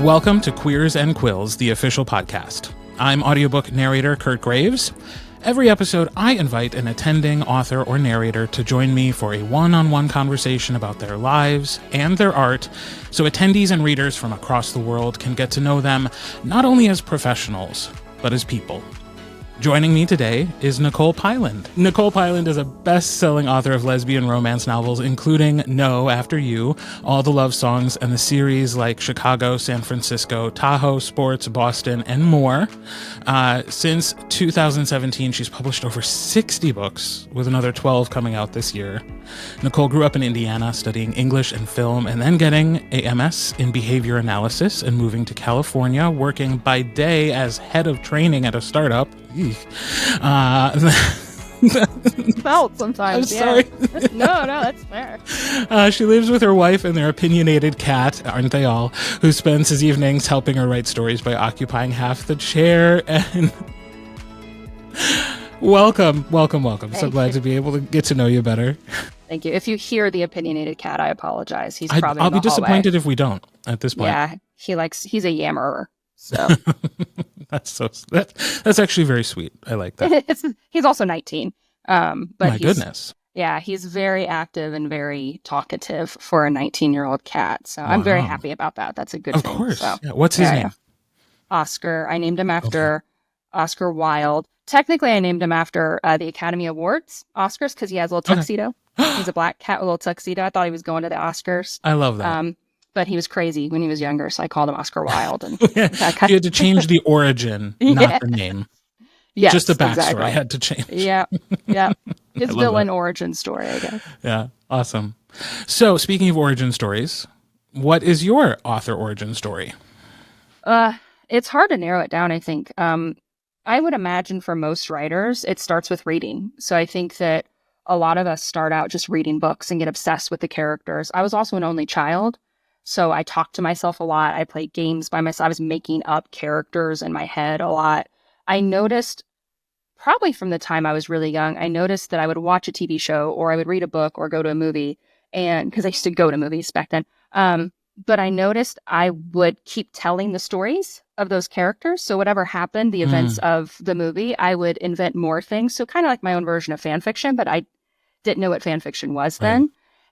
Welcome to Queers Quills, the official podcast. I'm audiobook narrator Kirt Graves. Every episode, I invite an attending author or narrator to join me for a one-on-one conversation about their lives and their art, so attendees and readers from across the world can get to know them not only as professionals, but as people. Joining me today is Nicole Pyland. Nicole Pyland is a best-selling author of lesbian romance novels, including No After You, All the Love Songs, and the series like Chicago, San Francisco, Tahoe, Sports, Boston, and more. Since 2017, she's published over 60 books, with another 12 coming out this year. Nicole grew up in Indiana, studying English and film, and then getting a MS in behavior analysis and moving to California, working by day as head of training at a startup. Felt sometimes. I'm sorry. No, that's fair. She lives with her wife and their opinionated cat, aren't they all, who spends his evenings helping her write stories by occupying half the chair. And welcome. So glad to be able to get to know you better. Thank you. If you hear the opinionated cat, I apologize. He's probably I'll in the be disappointed hallway. if we don't at this point. Yeah, he's a yammerer. So that's actually very sweet. I like that. He's also 19. But my goodness. Yeah, he's very active and very talkative for a 19-year-old cat. So I'm very happy about that. That's a good thing. Of course. So, yeah. What's his name? Yeah. Oscar. I named him after Oscar Wilde. Technically, I named him after the Academy Awards Oscars because he has a little tuxedo. He's a black cat with a little tuxedo. I thought he was going to the Oscars. I love that. But he was crazy when he was younger, so I called him Oscar Wilde. And you had to change the origin, not the name. Yes, just the backstory exactly. had to change. Yeah. His villain origin story, I guess. Yeah, awesome. So, speaking of origin stories, what is your author origin story? It's hard to narrow it down, I think. I would imagine for most writers, it starts with reading. So I think that a lot of us start out just reading books and get obsessed with the characters. I was also an only child. So I talked to myself a lot. I played games by myself. I was making up characters in my head a lot. I noticed, probably from the time I was really young, I noticed that I would watch a TV show or I would read a book or go to a movie. And because I used to go to movies back then. But I noticed I would keep telling the stories of those characters. So whatever happened, the events of the movie, I would invent more things. So kind of like my own version of fan fiction, but I didn't know what fan fiction was then.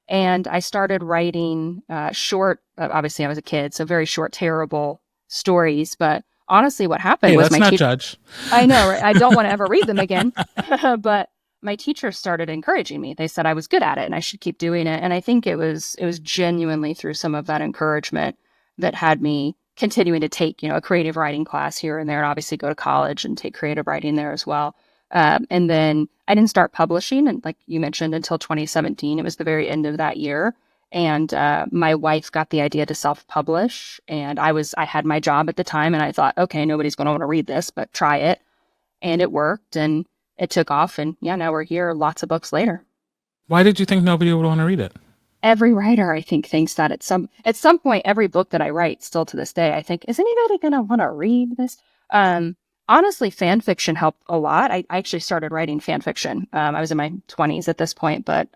And I started writing short, obviously I was a kid, so very short, terrible stories. But honestly, what happened was let's not judge. I know, right? I don't want to ever read them again. But my teachers started encouraging me. They said I was good at it and I should keep doing it. And I think it was genuinely through some of that encouragement that had me continuing to take, a creative writing class here and there, and obviously go to college and take creative writing there as well. And then I didn't start publishing, and like you mentioned, until 2017. It was the very end of that year. And my wife got the idea to self-publish, and I had my job at the time, and I thought, okay, nobody's going to want to read this, but try it. And it worked, and it took off, and now we're here lots of books later. Why did you think nobody would want to read it? Every writer, I think, thinks that at some point, every book that I write, still to this day, I think, is anybody going to want to read this? Honestly, fan fiction helped a lot. I actually started writing fan fiction. I was in my 20s at this point, but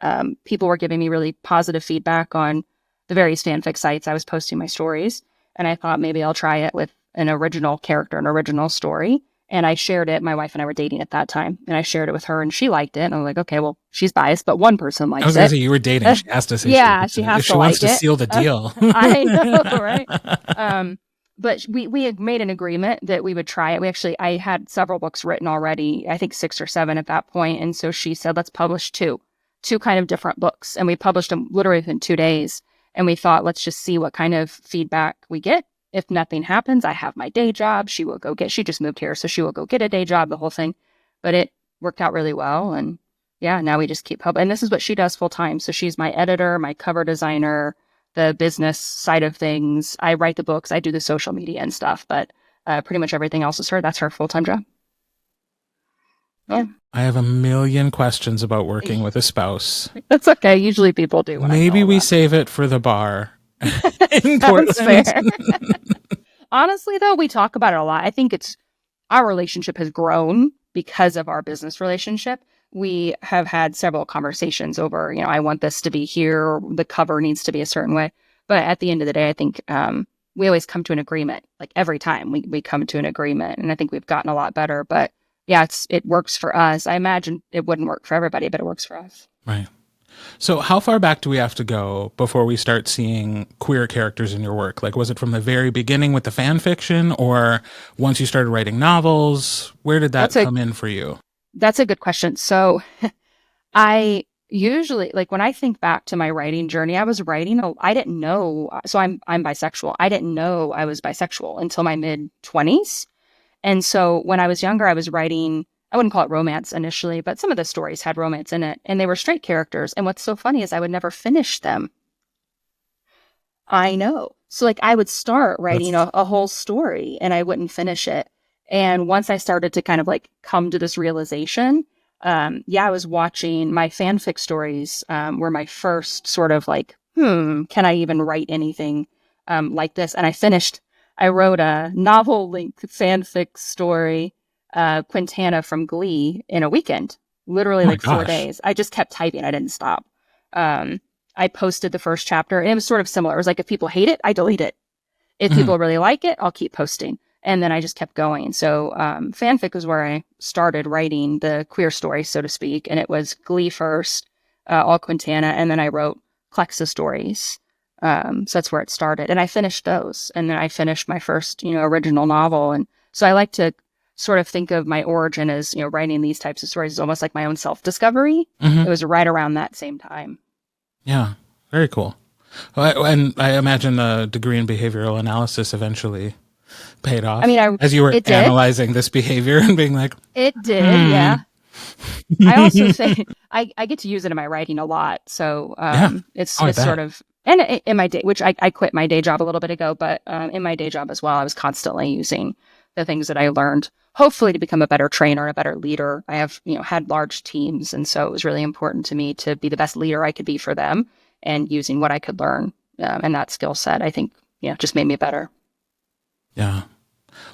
people were giving me really positive feedback on the various fanfic sites I was posting my stories. And I thought maybe I'll try it with an original character, an original story. And I shared it. My wife and I were dating at that time. And I shared it with her and she liked it. And I was like, okay, well, she's biased, but one person likes it. I was going to say, you were dating. She has to say she has to like it. If she wants to seal the deal. I know, right? But we had made an agreement that we would try it. I had several books written already, I think 6 or 7 at that point. And so she said, let's publish two kind of different books. And we published them literally within 2 days. And we thought, let's just see what kind of feedback we get. If nothing happens, I have my day job. She just moved here, so she will go get a day job, the whole thing. But it worked out really well. And now we just keep publishing. And this is what she does full time. So she's my editor, my cover designer, the business side of things. I write the books, I do the social media and stuff, but pretty much everything else is her. That's her full-time job. Yeah. I have a million questions about working with a spouse. That's okay. Usually people do. Maybe we save it for the bar. Sounds fair. Honestly, though, we talk about it a lot. I think our relationship has grown because of our business relationship. We have had several conversations over, I want this to be here, or the cover needs to be a certain way. But at the end of the day, I think we always come to an agreement. Like every time we come to an agreement, and I think we've gotten a lot better. But yeah, it works for us. I imagine it wouldn't work for everybody, but it works for us. Right. So how far back do we have to go before we start seeing queer characters in your work? Like, was it from the very beginning with the fan fiction, or once you started writing novels? Where did that come in for you? That's a good question. So I usually, like, when I think back to my writing journey, I was writing, I didn't know. So I'm bisexual. I didn't know I was bisexual until my mid-20s. And so when I was younger, I was writing, I wouldn't call it romance initially, but some of the stories had romance in it, and they were straight characters. And what's so funny is I would never finish them. I know. So like I would start writing a whole story and I wouldn't finish it. And once I started to kind of like come to this realization, I was watching my fanfic stories, were my first sort of like, can I even write anything like this? And I wrote a novel-length fanfic story, Quintana from Glee, in a weekend, literally like 4 days. I just kept typing. I didn't stop. I posted the first chapter, and it was sort of similar. It was like, if people hate it, I delete it. If people really like it, I'll keep posting. And then I just kept going. So fanfic was where I started writing the queer story, so to speak. And it was Glee first, all Quintana, and then I wrote Clexa stories. So that's where it started. And I finished those. And then I finished my first, original novel. And so I like to sort of think of my origin as, writing these types of stories as almost like my own self-discovery. It was right around that same time. Yeah, very cool. And I imagine the degree in behavioral analysis eventually paid off. I mean, as you were analyzing this behavior and being like, it did, yeah. I also say I get to use it in my writing a lot. So it's sort of, and in my day, which I quit my day job a little bit ago, but in my day job as well, I was constantly using the things that I learned, hopefully to become a better trainer, a better leader. I have, had large teams. And so it was really important to me to be the best leader I could be for them, and using what I could learn. And that skill set, I think, just made me better. Yeah.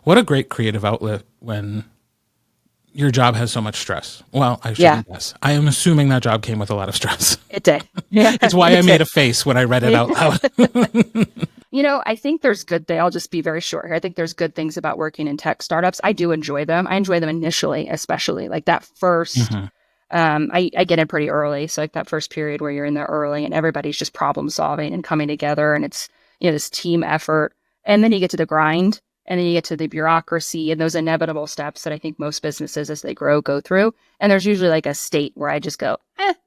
What a great creative outlet when your job has so much stress. Well, I shouldn't guess. I am assuming that job came with a lot of stress. It did. Yeah. It's why I made a face when I read it out loud. I think there's I'll just be very short here. I think there's good things about working in tech startups. I do enjoy them. I enjoy them initially, especially like that first, I get in pretty early. So like that first period where you're in there early and everybody's just problem solving and coming together, and it's, this team effort. And then you get to the grind, and then you get to the bureaucracy and those inevitable steps that I think most businesses as they grow go through. And there's usually like a state where I just go,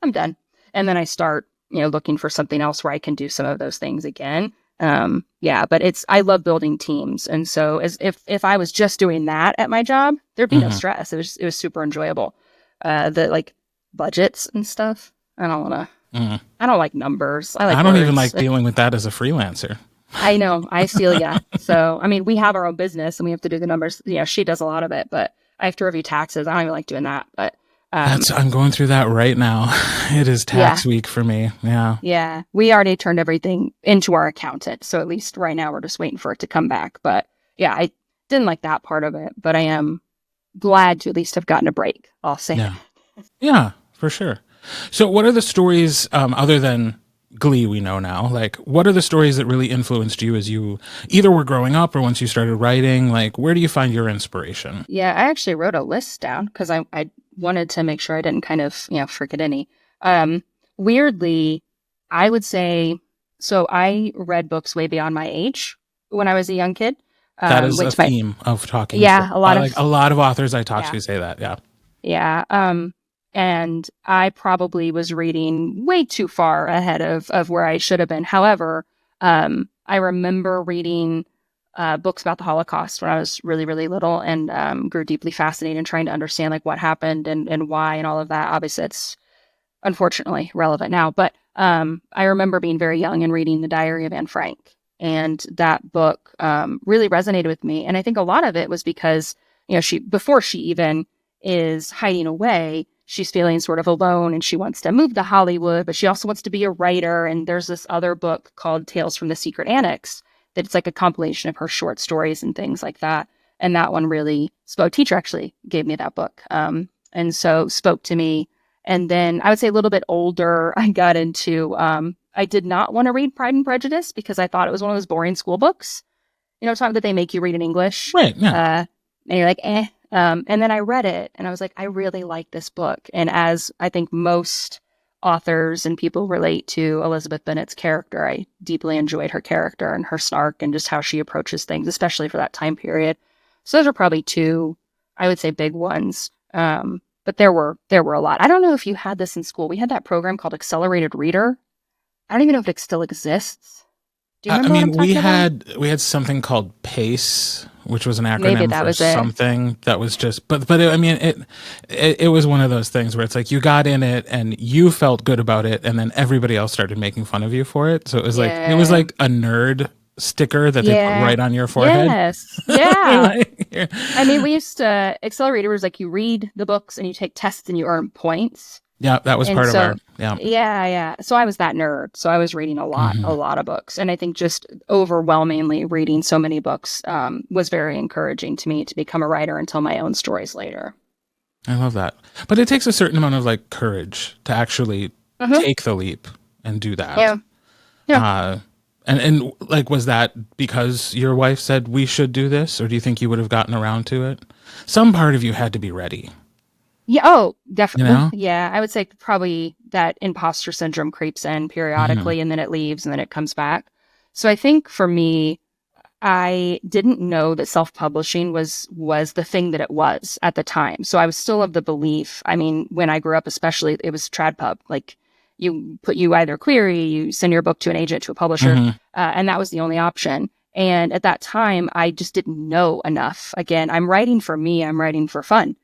I'm done. And then I start, looking for something else where I can do some of those things again. But I love building teams. And so if I was just doing that at my job, there'd be no stress. It was super enjoyable. The like budgets and stuff, I don't want to, I don't like numbers. I don't even like dealing with that as a freelancer. I know. I feel ya. So, I mean, we have our own business and we have to do the numbers. She does a lot of it, but I have to review taxes. I don't even like doing that. But I'm going through that right now. It is tax week for me. Yeah. Yeah. We already turned everything into our accountant. So at least right now we're just waiting for it to come back. But yeah, I didn't like that part of it, but I am glad to at least have gotten a break. I'll say. Yeah. Yeah, for sure. So what are the stories other than Glee we know now? Like, what are the stories that really influenced you as you either were growing up or once you started writing? Like, where do you find your inspiration? Yeah, I actually wrote a list down because I wanted to make sure I didn't kind of, forget any. Weirdly, I would say, so I read books way beyond my age when I was a young kid. That is a theme of talking. Yeah, a lot of authors I talk to say that. Yeah. Yeah. And I probably was reading way too far ahead of where I should have been. However, I remember reading books about the Holocaust when I was really, really little, and grew deeply fascinated in trying to understand like what happened and why and all of that. Obviously, it's unfortunately relevant now. But I remember being very young and reading The Diary of Anne Frank. And that book really resonated with me. And I think a lot of it was because, before she even is hiding away, she's feeling sort of alone and she wants to move to Hollywood, but she also wants to be a writer. And there's this other book called Tales from the Secret Annex that it's like a compilation of her short stories and things like that. And that one really spoke. Teacher actually gave me that book. And so spoke to me. And then I would say a little bit older, I got into, I did not want to read Pride and Prejudice because I thought it was one of those boring school books. something that they make you read in English. Right. Yeah. And you're like, eh. And then I read it and I was like, I really like this book. And as I think most authors and people relate to Elizabeth Bennet's character, I deeply enjoyed her character and her snark and just how she approaches things, especially for that time period. So those are probably two, I would say, big ones. But there were a lot. I don't know if you had this in school. We had that program called Accelerated Reader. I don't even know if it still exists. Do you remember what I'm talking about? We had something called PACE, which was an acronym Maybe that for was it. something that was just, but it was one of those things where it's like you got in it and you felt good about it, and then everybody else started making fun of you for it. So it was like a nerd sticker that they put right on your forehead. Yes. Yeah. I mean, we used to, Accelerator was like you read the books and you take tests and you earn points. Yeah, that was part of our, yeah. Yeah. So I was that nerd. So I was reading a lot of books. And I think just overwhelmingly reading so many books was very encouraging to me to become a writer and tell my own stories later. I love that. But it takes a certain amount of like courage to actually take the leap and do that. Yeah. Yeah. And like, was that because your wife said we should do this, or do you think you would have gotten around to it? Some part of you had to be ready. Yeah. Oh, definitely. You know? Yeah. I would say probably that imposter syndrome creeps in periodically and then it leaves and then it comes back. So I think for me, I didn't know that self-publishing was the thing that it was at the time. So I was still of the belief, I mean, when I grew up, especially, it was TradPub. Like you either query, you send your book to an agent, to a publisher, and that was the only option. And at that time, I just didn't know enough. Again, I'm writing for me. I'm writing for fun.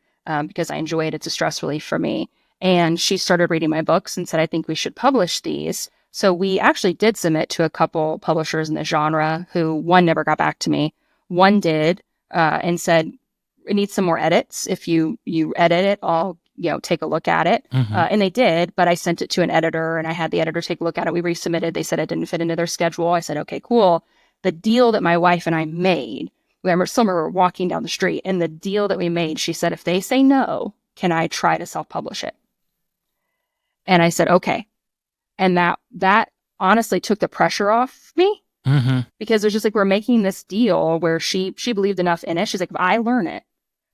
Because I enjoy it. It's a stress relief for me. And she started reading my books and said, I think we should publish these. So we actually did submit to a couple publishers in the genre who, one never got back to me. One did and said, it needs some more edits. If you edit it, I'll take a look at it. And they did, but I sent it to an editor and I had the editor take a look at it. We resubmitted. They said it didn't fit into their schedule. I said, okay, cool. The deal that my wife and I made, we were walking down the street, and the deal that we made, she said, if they say no, can I try to self-publish it? And I said, okay. And that honestly took the pressure off me because it was just like, we're making this deal where she believed enough in it. She's like, if I learn it,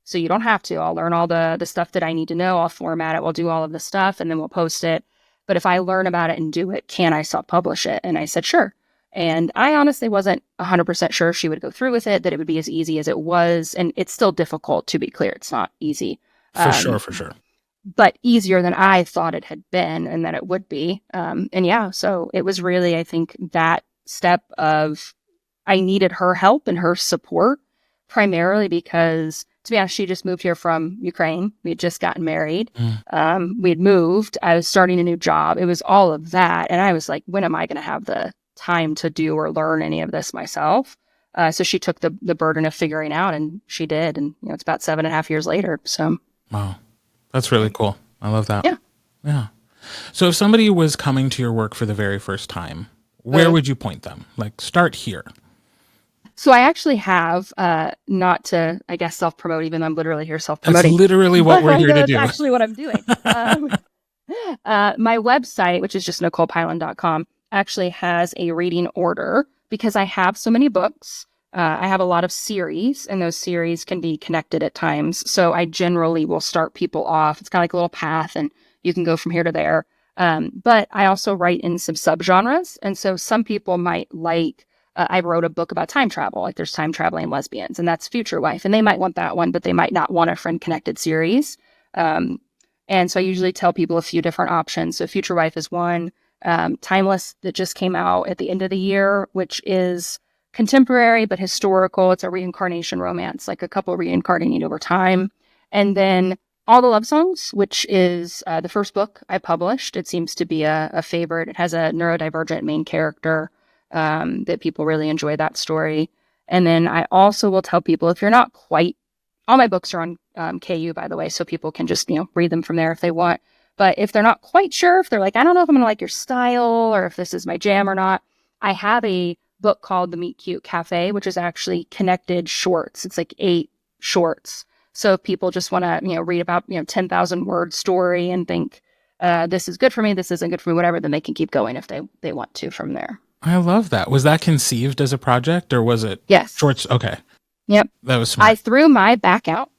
so you don't have to, I'll learn all the stuff that I need to know. I'll format it. We'll do all of the stuff and then we'll post it. But if I learn about it and do it, can I self-publish it? And I said, sure. And I honestly wasn't 100% sure she would go through with it, that it would be as easy as it was. And it's still difficult, to be clear. It's not easy. For sure. But easier than I thought it had been and that it would be. So it was really, I think, that step of I needed her help and her support, primarily because, to be honest, she just moved here from Ukraine. We had just gotten married. We had moved. I was starting a new job. It was all of that. And I was like, when am I going to have the time to do or learn any of this myself? So she took the burden of figuring out, and she did. And it's about 7.5 years later. So wow, that's really cool. I love that. Yeah. So if somebody was coming to your work for the very first time, where would you point them? Like, start here. So I actually have, not to, I guess, self-promote, even though I'm literally here self-promoting. That's literally what we're here to do. That's actually what I'm doing. My website, which is just NicolePyland.com, actually has a reading order because I have so many books. I have a lot of series, and those series can be connected at times. So I generally will start people off. It's kind of like a little path, and you can go from here to there. But I also write in some subgenres. And so some people might like, I wrote a book about time travel. Like there's time traveling lesbians, and that's Future Wife. And they might want that one, but they might not want a friend connected series. And so I usually tell people a few different options. So Future Wife is one. Timeless, that just came out at the end of the year, which is contemporary but historical. It's a reincarnation romance, like a couple reincarnating over time. And then All the Love Songs, which is the first book I published. It seems to be a favorite. It has a neurodivergent main character that people really enjoy that story. And then I also will tell people, if you're not quite, all my books are on KU, by the way, so people can just read them from there if they want. But if they're not quite sure, if they're like, I don't know if I'm going to like your style or if this is my jam or not, I have a book called The Meet Cute Cafe, which is actually connected shorts. It's like 8 shorts. So if people just want to, read about, 10,000 word story and think, this is good for me, this isn't good for me, whatever, then they can keep going if they want to from there. I love that. Was that conceived as a project or was it Yes. shorts? Okay. Yep. That was smart. I threw my back out.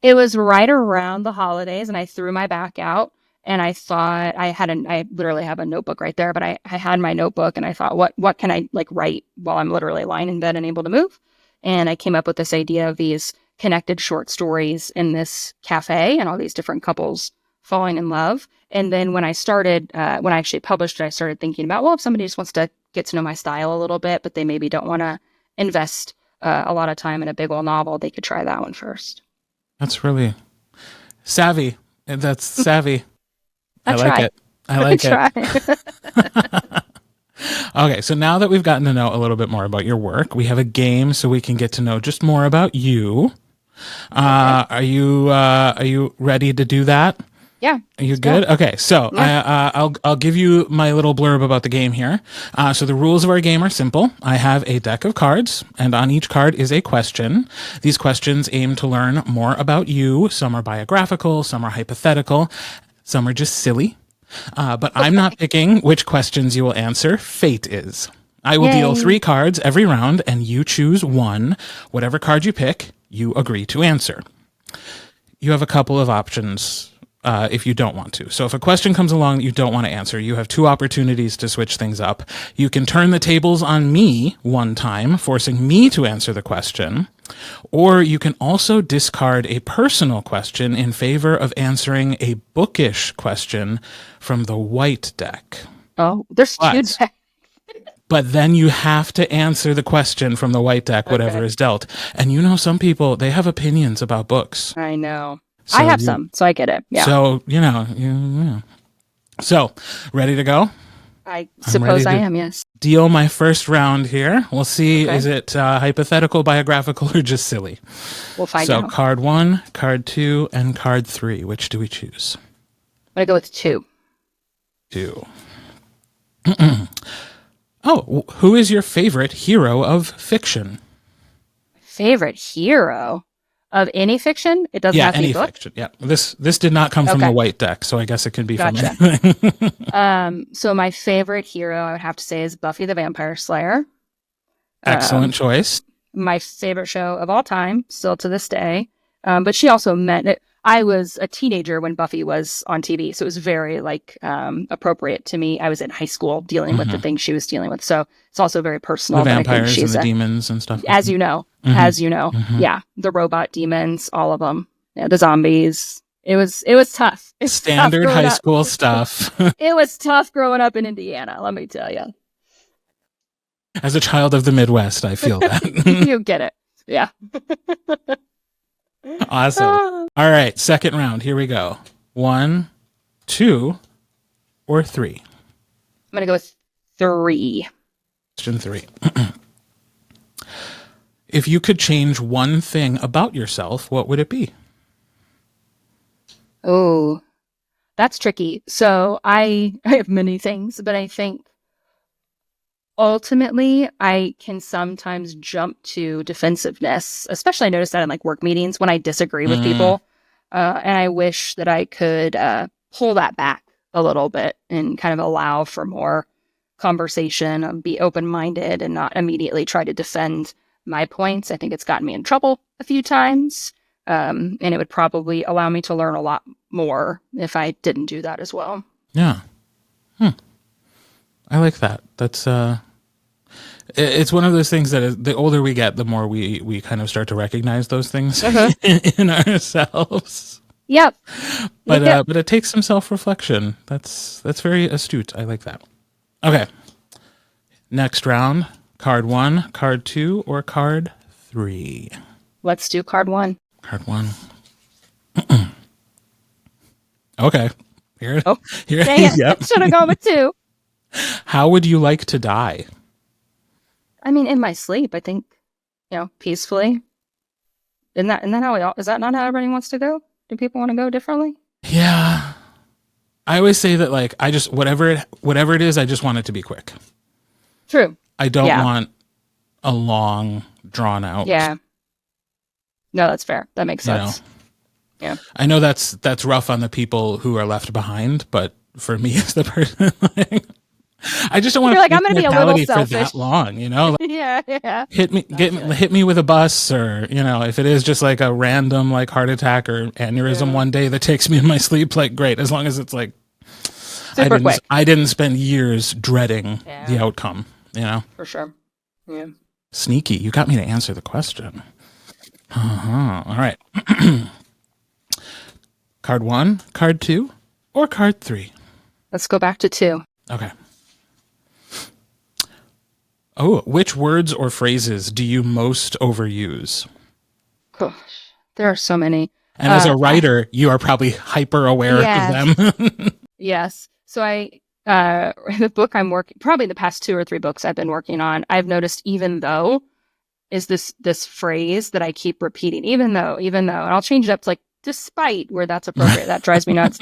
It was right around the holidays, and I threw my back out. And I thought I literally have a notebook right there, but I had my notebook, and I thought, what can I like write while I'm literally lying in bed and able to move? And I came up with this idea of these connected short stories in this cafe, and all these different couples falling in love. And then when I actually published it, I started thinking about, well, if somebody just wants to get to know my style a little bit, but they maybe don't want to invest a lot of time in a big old novel, they could try that one first. That's really savvy. That's savvy. I like it. I like it. Okay, so now that we've gotten to know a little bit more about your work, we have a game so we can get to know just more about you. Okay. Are you ready to do that? Yeah. Are you good? Go. Okay, so yeah. I'll give you my little blurb about the game here. So the rules of our game are simple. I have a deck of cards, and on each card is a question. These questions aim to learn more about you. Some are biographical, some are hypothetical, some are just silly. But I'm not picking which questions you will answer. Fate is. I will deal 3 cards every round, and you choose one. Whatever card you pick, you agree to answer. You have a couple of options if you don't want to. So if a question comes along that you don't want to answer, you have 2 opportunities to switch things up. You can turn the tables on me one time, forcing me to answer the question. Or you can also discard a personal question in favor of answering a bookish question from the white deck. Oh, there's 2 decks. But then you have to answer the question from the white deck, whatever is dealt. And you know, some people, they have opinions about books. I know. So I have some, so I get it. Yeah. So, yeah. So, ready to go? I suppose I am, yes. Deal my first round here. We'll see, is it hypothetical, biographical, or just silly? We'll find out. So, card 1, card 2, and card 3. Which do we choose? I'm going to go with 2. 2. Oh, who is your favorite hero of fiction? Favorite hero of any fiction? It doesn't have to be book? Fiction. Yeah, this did not come from the white deck, so I guess it can be from anything. So my favorite hero, I would have to say, is Buffy the Vampire Slayer. Excellent choice. My favorite show of all time, still to this day. But she also meant it. I was a teenager when Buffy was on TV, so it was very appropriate to me. I was in high school dealing with the things she was dealing with, so it's also very personal. The vampires and the demons and stuff. As you know, yeah, the robot demons, all of them, the zombies. It was tough. It's standard tough high school stuff. It was tough growing up in Indiana. Let me tell you. As a child of the Midwest, I feel that. You get it. Yeah. Awesome. All right, second round. Here we go. 1, 2, or 3? I'm going to go with 3. Question 3. If you could change one thing about yourself, what would it be? Oh, that's tricky. So I have many things, but I think ultimately I can sometimes jump to defensiveness, especially I notice that in work meetings when I disagree with people. And I wish that I could pull that back a little bit and kind of allow for more conversation, be open-minded and not immediately try to defend my points. I think it's gotten me in trouble a few times. And it would probably allow me to learn a lot more if I didn't do that as well. Yeah. I like that. That's it's one of those things that the older we get, the more we kind of start to recognize those things in ourselves. Yep. But it takes some self-reflection. That's very astute. I like that. Okay. Next round. Card 1, card 2, or card 3? Let's do card 1. Card 1. Okay. Here. Dang it. Yep. Should have gone with 2. How would you like to die? I mean, in my sleep, I think, peacefully. Is that not how everybody wants to go? Do people want to go differently? Yeah. I always say that I just whatever it is, I just want it to be quick. True. I don't want a long, drawn out. Yeah. No, that's fair. That makes sense. Yeah. I know that's rough on the people who are left behind, but for me as the person, I just don't want You're to like, I'm going to be a little for selfish. that long, you know? Like, Yeah. hit me with a bus, or, you know, if it is just like a random like heart attack or aneurysm one day that takes me in my sleep, like great, as long as it's like super quick. I didn't spend years dreading the outcome, you know? For sure. Yeah. Sneaky. You got me to answer the question. All right. Card 1, card 2, or card 3? Let's go back to 2. Okay. Oh, which words or phrases do you most overuse? Gosh, there are so many. And as a writer, you are probably hyper aware of them. Yes. So the book I'm working, probably the past 2 or 3 books I've been working on, I've noticed even though is this phrase that I keep repeating, even though, and I'll change it up to like, despite, where that's appropriate. That drives me nuts.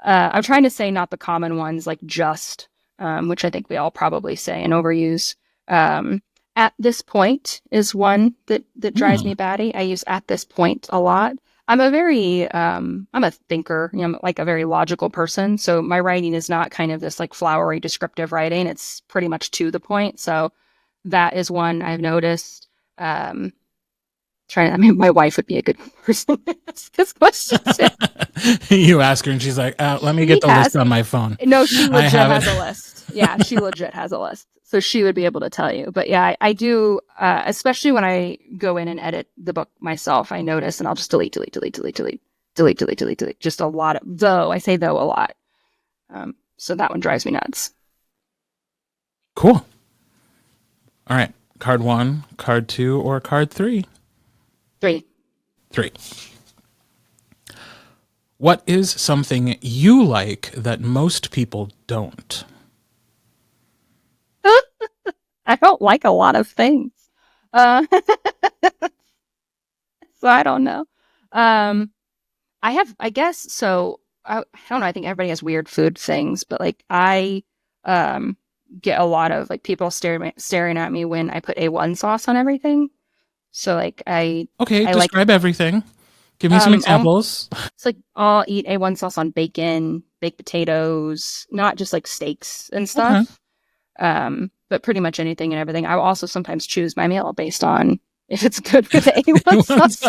I'm trying to say not the common ones like just, which I think we all probably say and overuse. At this point is one that drives me batty. I use at this point a lot. I'm a very, I'm a thinker, you know, I'm like a very logical person. So my writing is not kind of this like flowery descriptive writing. It's pretty much to the point. So that is one I've noticed. My wife would be a good person to ask this question. You ask her and she's like, let me get the list on my phone. No, she legit has a list. Yeah, she legit has a list. So she would be able to tell you. But yeah, I do, especially when I go in and edit the book myself, I notice, and I'll just delete. Just a lot of, though, I say though a lot. So that one drives me nuts. Cool. All right. Card 1, card 2, or card 3? 3. What is something you like that most people don't? I don't like a lot of things. So I don't know. I don't know. I think everybody has weird food things, but like I get a lot of like people staring at me when I put A1 sauce on everything. So like describe everything. Give me some examples. It's like I'll eat A1 sauce on bacon, baked potatoes, not just like steaks and stuff. Okay. But pretty much anything and everything. I will also sometimes choose my meal based on if it's good with A1 sauce.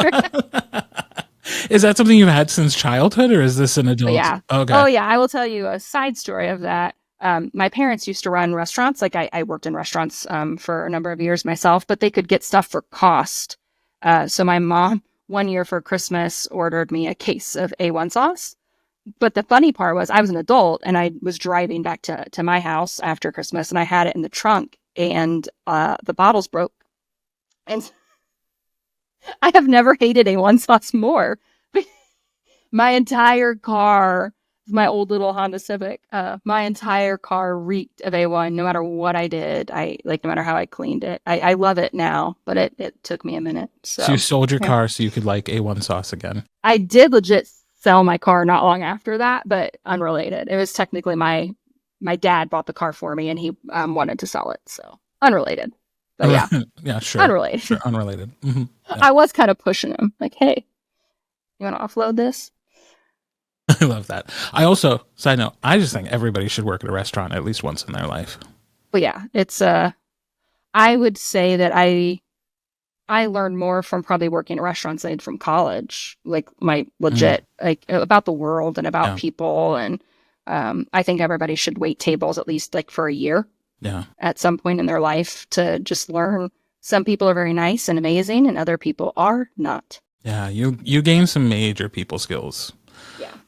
Is that something you've had since childhood, or is this an adult? Yeah. Okay. Oh yeah. I will tell you a side story of that. My parents used to run restaurants. Like I worked in restaurants for a number of years myself, but they could get stuff for cost. So my mom, one year for Christmas, ordered me a case of A1 sauce. But the funny part was I was an adult and I was driving back to my house after Christmas and I had it in the trunk and the bottles broke. And I have never hated A1 sauce more. My entire car, my old little Honda Civic, my entire car reeked of A1 no matter what I did. No matter how I cleaned it. I love it now, but it took me a minute. So you sold your car so you could like A1 sauce again. I did legit sell my car not long after that, but unrelated. It was technically my dad bought the car for me and he wanted to sell it. So unrelated. But yeah. Yeah, sure. Unrelated. Sure, unrelated. Mm-hmm. Yeah. I was kind of pushing him like, hey, you want to offload this? I love that. I also, side note, I just think everybody should work at a restaurant at least once in their life. Well, yeah, it's, I would say that I learned more from probably working at restaurants than I did from college, like my legit, like about the world and about people. And I think everybody should wait tables at least like for a year at some point in their life to just learn. Some people are very nice and amazing and other people are not. Yeah, you gain some major people skills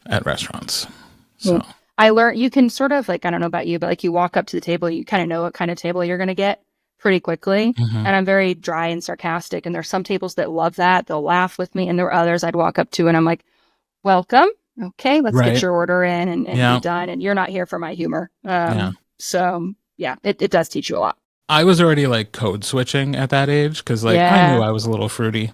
at restaurants. So I learned, you can sort of like, I don't know about you, but like you walk up to the table, you kind of know what kind of table you're going to get pretty quickly. Mm-hmm. And I'm very dry and sarcastic. And there's some tables that love that. They'll laugh with me. And there are others I'd walk up to and I'm like, welcome. Okay, let's get your order in and be done. And you're not here for my humor. So yeah, it does teach you a lot. I was already like code switching at that age because like I knew I was a little fruity.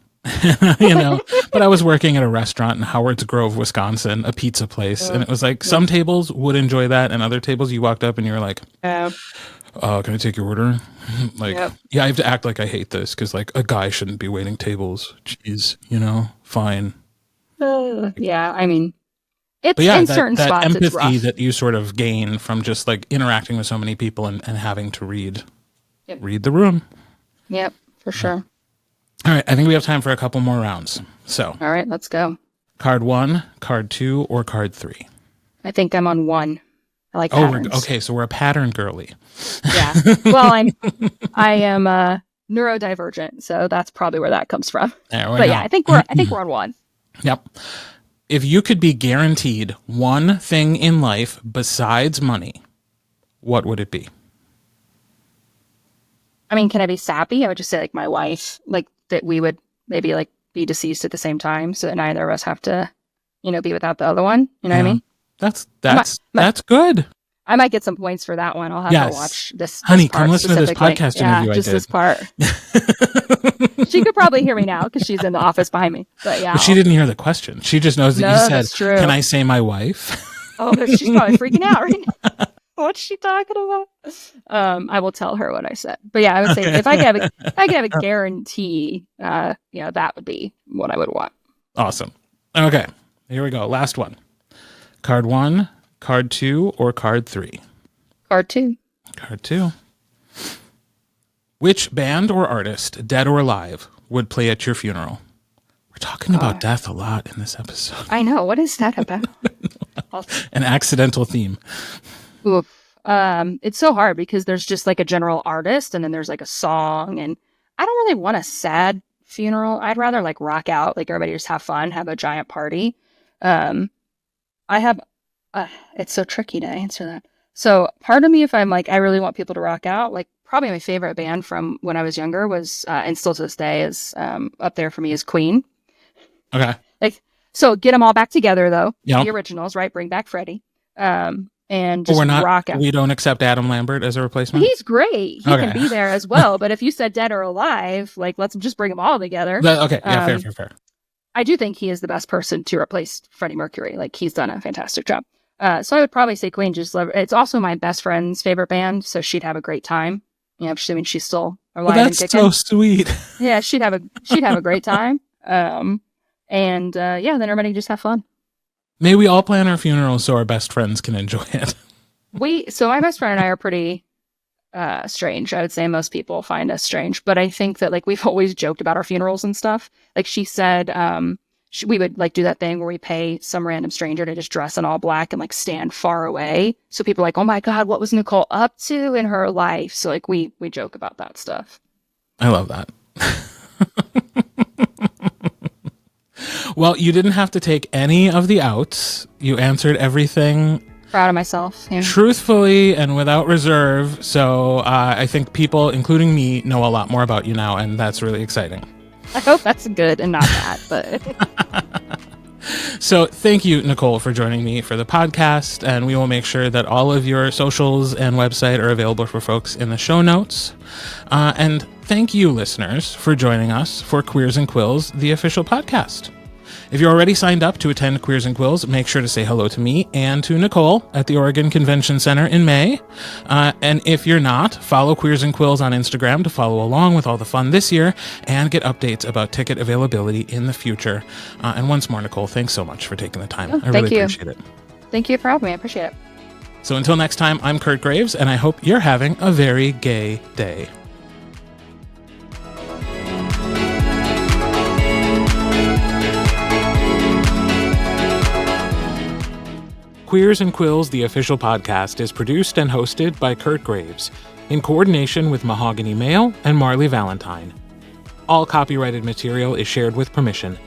You know, but I was working at a restaurant in Howard's Grove, Wisconsin, a pizza place. And it was like some tables would enjoy that. And other tables you walked up and you're like, can I take your order? Like, I have to act like I hate this because like a guy shouldn't be waiting tables. Jeez, you know, fine. Yeah, I mean, It's But yeah, in that, certain that spots. It's empathy rough. that you sort of gain from just like interacting with so many people and having to read the room. Yep, for sure. All right, I think we have time for a couple more rounds. So, All right, let's go. card 1, card 2, or card 3? I think I'm on 1. I like Oh, patterns. okay, so we're a pattern girly. Yeah. Well, I am neurodivergent, so that's probably where that comes from. There we But go. yeah, I think we're on 1. Yep. If you could be guaranteed one thing in life besides money, what would it be? I mean, can I be sappy? I would just say like my wife, like that we would maybe like be deceased at the same time, so that neither of us have to, be without the other one. You know what I mean? That's good. I might get some points for that one. I'll have to watch this. Honey, part come listen to this podcast interview. Just I did. this part. She could probably hear me now because she's in the office behind me. But yeah, But she didn't hear the question. She just knows that you said, that's true. "Can I say my wife?" Oh, she's probably freaking out right now. What's she talking about? I will tell her what I said. But yeah, I would say if I could have a guarantee, that would be what I would want. Awesome. Okay, here we go. Last one. Card 1, card 2, or card 3? Card 2. Card 2. Which band or artist, dead or alive, would play at your funeral? We're talking about death a lot in this episode. I know. What is that about? An accidental theme. Oof. It's so hard because there's just like a general artist and then there's like a song, and I don't really want a sad funeral. I'd rather like rock out, like everybody just have fun, have a giant party. It's so tricky to answer that. So part of me, if I'm like, I really want people to rock out, like probably my favorite band from when I was younger was, and still to this day is, up there for me is Queen. Okay. Like, so get them all back together though. Yep. The originals, right? Bring back Freddie. And just rock out. We don't accept Adam Lambert as a replacement? He's great. He can be there as well. But if you said dead or alive, like, let's just bring them all together. Okay. Yeah, fair. I do think he is the best person to replace Freddie Mercury. Like, he's done a fantastic job. So I would probably say Queen. It's also my best friend's favorite band, so she'd have a great time. She's still alive and kicking. That's so sweet. Yeah, she'd have a great time. Then everybody just have fun. May we all plan our funerals so our best friends can enjoy it. So my best friend and I are pretty strange. I would say most people find us strange, but I think that like we've always joked about our funerals and stuff. Like she said, we would like do that thing where we pay some random stranger to just dress in all black and like stand far away. So people are like, oh my God, what was Nicole up to in her life? So like we joke about that stuff. I love that. Well, you didn't have to take any of the outs. You answered everything proud of myself. Yeah. Truthfully and without reserve. So I think people, including me, know a lot more about you now, and that's really exciting. I hope that's good and not bad, but... So thank you, Nicole, for joining me for the podcast, and we will make sure that all of your socials and website are available for folks in the show notes. And thank you, listeners, for joining us for Queers and Quills, the official podcast. If you're already signed up to attend Queers and Quills, make sure to say hello to me and to Nicole at the Oregon Convention Center in May. And if you're not, follow Queers and Quills on Instagram to follow along with all the fun this year and get updates about ticket availability in the future. And once more, Nicole, thanks so much for taking the time. I really appreciate it. Thank you for having me. I appreciate it. So until next time, I'm Kirt Graves, and I hope you're having a very gay day. Queers and Quills, the official podcast, is produced and hosted by Kirt Graves, in coordination with Mahogany Mail and Marley Valentine. All copyrighted material is shared with permission.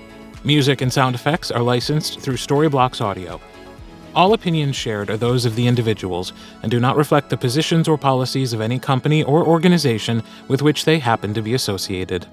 Music and sound effects are licensed through Storyblocks Audio. All opinions shared are those of the individuals and do not reflect the positions or policies of any company or organization with which they happen to be associated.